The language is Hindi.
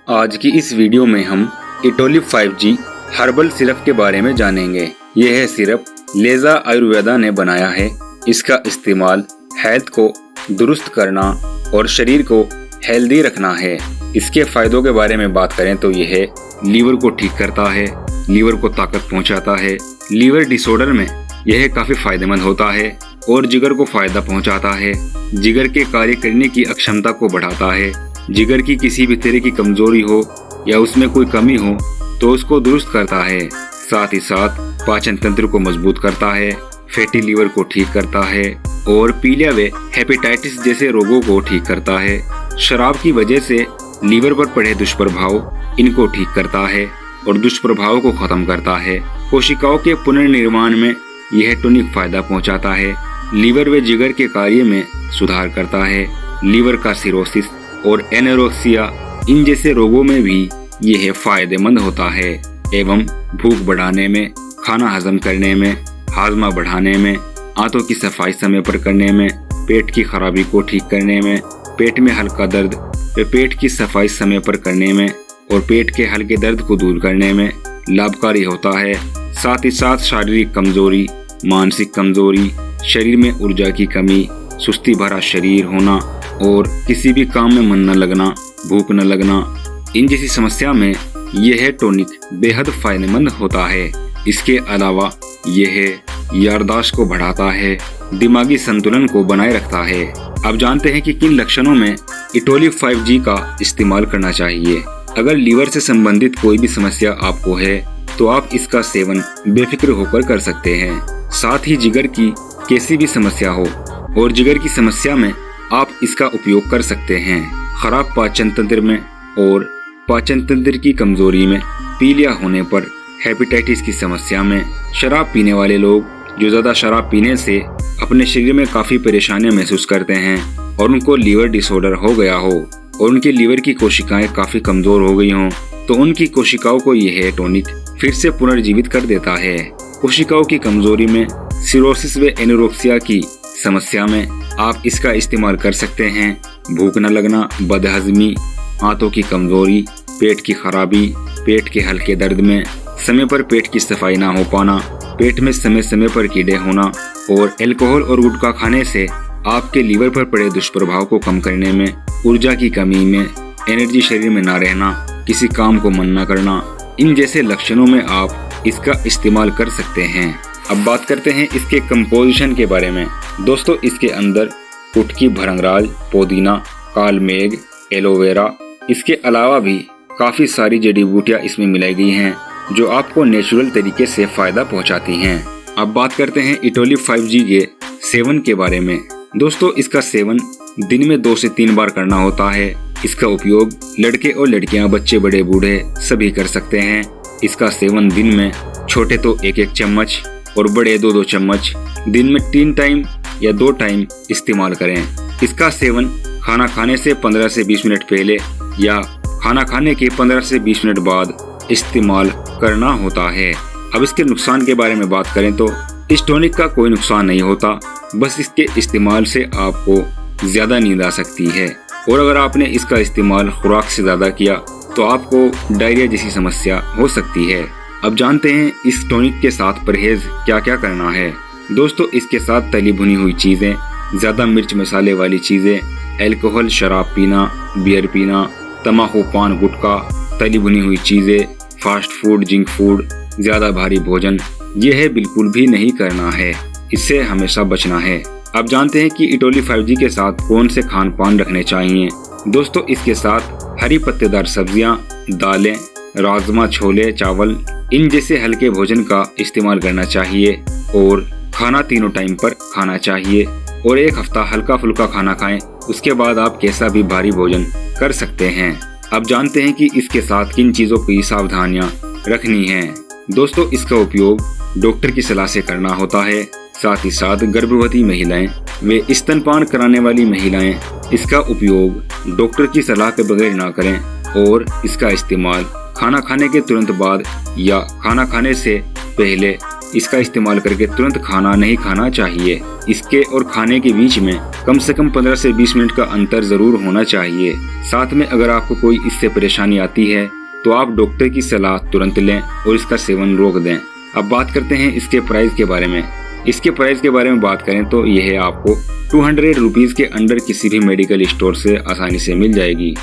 आज की इस वीडियो में हम इटोलिप 5G हर्बल सिरप के बारे में जानेंगे। यह सिरप लेज़ा आयुर्वेदा ने बनाया है। इसका इस्तेमाल हेल्थ को दुरुस्त करना और शरीर को हेल्दी रखना है। इसके फायदों के बारे में बात करें तो यह लीवर को ठीक करता है, लीवर को ताकत पहुंचाता है। लीवर डिसऑर्डर में यह काफ़ी फायदेमंद होता है और जिगर को फायदा पहुंचाता है। जिगर के कार्य करने की अक्षमता को बढ़ाता है। जिगर की किसी भी तरह की कमजोरी हो या उसमें कोई कमी हो तो उसको दुरुस्त करता है। साथ ही साथ पाचन तंत्र को मजबूत करता है, फैटी लीवर को ठीक करता है और पीलिया व हेपेटाइटिस जैसे रोगों को ठीक करता है। शराब की वजह से लीवर पर पड़े दुष्प्रभाव इनको ठीक करता है और दुष्प्रभावों को खत्म करता है। कोशिकाओं के पुनर्निर्माण में यह टॉनिक फायदा पहुंचाता है। लीवर व जिगर के कार्य में सुधार करता है। लीवर का सिरोसिस और एनोरेक्सिया इन जैसे रोगों में भी यह फायदेमंद होता है एवं भूख बढ़ाने में, खाना हजम करने में, हाजमा बढ़ाने में, आंतों की सफाई समय पर करने में, पेट की खराबी को ठीक करने में, पेट में हल्का दर्द व पेट की सफाई समय पर करने में और पेट के हल्के दर्द को दूर करने में लाभकारी होता है। साथ ही साथ शारीरिक कमजोरी, मानसिक कमजोरी, शरीर में ऊर्जा की कमी, सुस्ती भरा शरीर होना और किसी भी काम में मन न लगना, भूख न लगना, इन जैसी समस्या में यह टॉनिक बेहद फायदेमंद होता है। इसके अलावा यह याददाश्त को बढ़ाता है, दिमागी संतुलन को बनाए रखता है। अब जानते हैं कि किन लक्षणों में इटोलिप 5G का इस्तेमाल करना चाहिए। अगर लीवर से संबंधित कोई भी समस्या आपको है तो आप इसका सेवन बेफिक्र होकर कर सकते हैं। साथ ही जिगर की कैसी भी समस्या हो और जिगर की समस्या में आप इसका उपयोग कर सकते हैं। खराब पाचन तंत्र में और पाचन तंत्र की कमजोरी में, पीलिया होने पर, हेपेटाइटिस की समस्या में, शराब पीने वाले लोग जो ज्यादा शराब पीने से अपने शरीर में काफी परेशानियां महसूस करते हैं और उनको लीवर डिसऑर्डर हो गया हो और उनके लीवर की कोशिकाएं काफी कमजोर हो गई हों तो उनकी कोशिकाओं को यह टॉनिक फिर से पुनर्जीवित कर देता है। कोशिकाओं की कमजोरी में, सिरोसिस व एनोरेक्सिया की समस्या में आप इसका इस्तेमाल कर सकते हैं। भूख न लगना, बदहजमी, आंतों की कमजोरी, पेट की खराबी, पेट के हल्के दर्द में, समय पर पेट की सफाई ना हो पाना, पेट में समय समय पर कीड़े होना और अल्कोहल और गुटखा खाने से आपके लीवर पर पड़े दुष्प्रभाव को कम करने में, ऊर्जा की कमी में, एनर्जी शरीर में ना रहना, किसी काम को मन न करना, इन जैसे लक्षणों में आप इसका इस्तेमाल कर सकते हैं। अब बात करते हैं इसके कंपोजिशन के बारे में। दोस्तों, इसके अंदर कुटकी भृंगराज, पुदीना, कालमेघ, एलोवेरा, इसके अलावा भी काफ़ी सारी जड़ी बूटियाँ इसमें मिलाई गई हैं जो आपको नेचुरल तरीके से फ़ायदा पहुंचाती हैं। अब बात करते हैं इटोलिप 5G के सेवन के बारे में। दोस्तों, इसका सेवन दिन में 2 से 3 बार करना होता है। इसका उपयोग लड़के और लड़कियां, बच्चे, बड़े, बूढ़े सभी कर सकते हैं। इसका सेवन दिन में छोटे तो 1-1 चम्मच और बड़े 2-2 चम्मच दिन में 3 टाइम या 2 टाइम इस्तेमाल करें। इसका सेवन खाना खाने से 15 से 20 मिनट पहले या खाना खाने के 15 से 20 मिनट बाद इस्तेमाल करना होता है। अब इसके नुकसान के बारे में बात करें तो इस टॉनिक का कोई नुकसान नहीं होता, बस इसके इस्तेमाल से आपको ज्यादा नींद आ सकती है और अगर आपने इसका इस्तेमाल खुराक से ज्यादा किया तो आपको डायरिया जैसी समस्या हो सकती है। अब जानते हैं इस टॉनिक के साथ परहेज क्या क्या करना है। दोस्तों, इसके साथ तली भुनी हुई चीजें, ज्यादा मिर्च मसाले वाली चीजें, अल्कोहल, शराब पीना, बियर पीना, तम्बाकू, पान, गुटखा, तली भुनी हुई चीजें, फास्ट फूड, जंक फूड, ज्यादा भारी भोजन, यह बिल्कुल भी नहीं करना है। इससे हमेशा बचना है। अब जानते हैं कि इटोलिप 5G के साथ कौन से खान पान रखने चाहिए। दोस्तों, इसके साथ हरी पत्तेदार सब्जियां, दालें, राजमा, छोले, चावल, इन जैसे हल्के भोजन का इस्तेमाल करना चाहिए और खाना 3 टाइम पर खाना चाहिए और 1 हफ्ता हल्का फुल्का खाना खाएं। उसके बाद आप कैसा भी भारी भोजन कर सकते हैं। अब जानते हैं कि इसके साथ किन चीज़ों की सावधानियां रखनी हैं। दोस्तों, इसका उपयोग डॉक्टर की सलाह से करना होता है। साथ ही साथ गर्भवती महिलाएं व स्तनपान कराने वाली महिलाएं इसका उपयोग डॉक्टर की सलाह के बगैर ना करें और इसका इस्तेमाल खाना खाने के तुरंत बाद या खाना खाने से पहले इसका इस्तेमाल करके तुरंत खाना नहीं खाना चाहिए। इसके और खाने के बीच में कम से कम 15 से 20 मिनट का अंतर जरूर होना चाहिए। साथ में अगर आपको कोई इससे परेशानी आती है तो आप डॉक्टर की सलाह तुरंत लें और इसका सेवन रोक दें। अब बात करते हैं इसके प्राइस के बारे में। इसके प्राइस के बारे में बात करें तो यह आपको 200 रुपीज़ के अंडर किसी भी मेडिकल स्टोर से आसानी से मिल जाएगी।